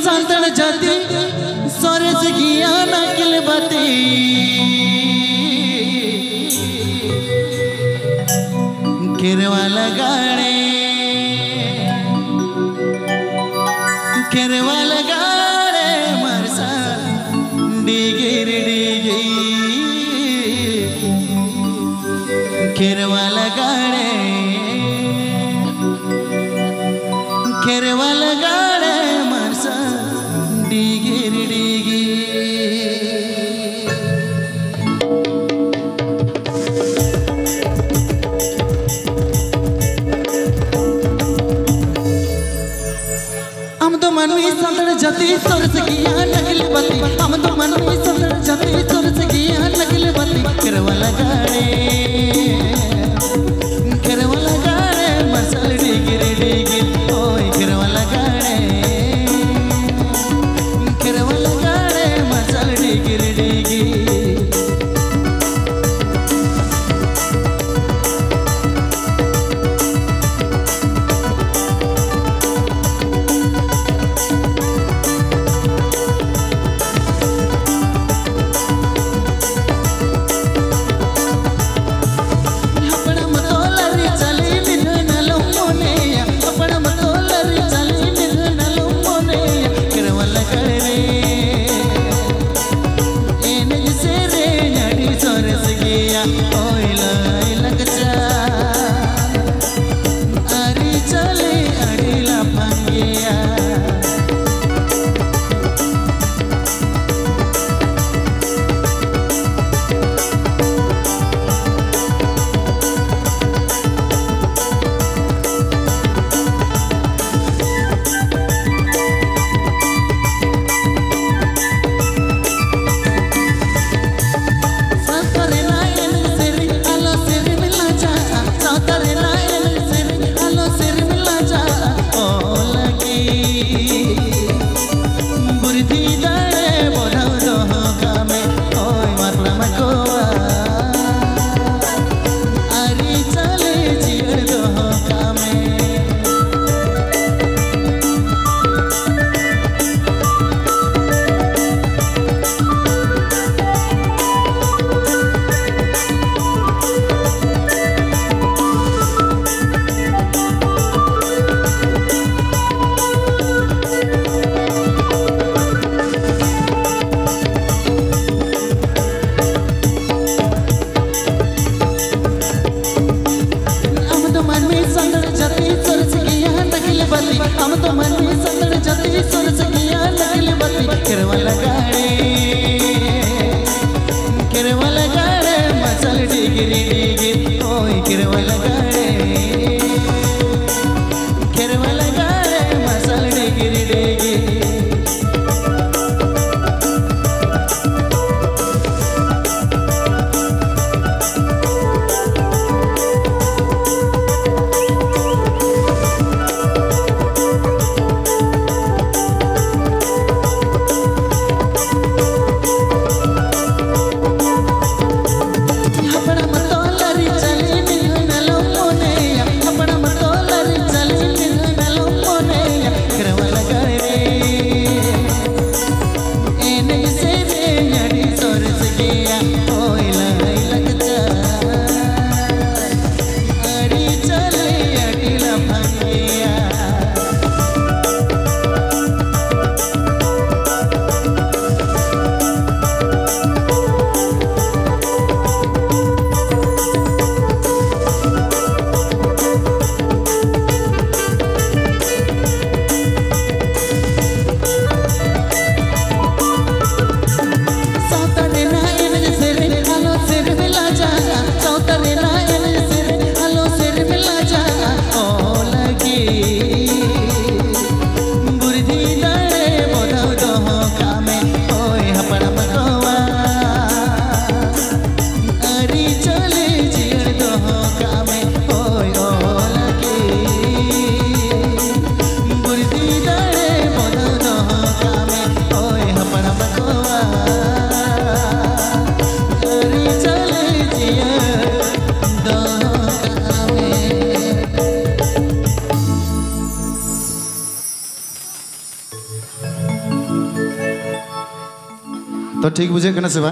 सांतन जाती सोरस गिया नकिल बाती केरवाला गाड़े मरसा डिगिर डिगी केरवाला गाड़े मरसा डिगिर डिगी हम तो मनवी संदर जाती सोरस गिया नकिल बाती हम तो मनवी संदर जाती सोरस गिया नकिल बाती केरवाला गाड़े मसल डिगिर डिगी ओए केरवाला गाड़े मसल डिगिर डिगी तो ठीक बुझे के ना से बा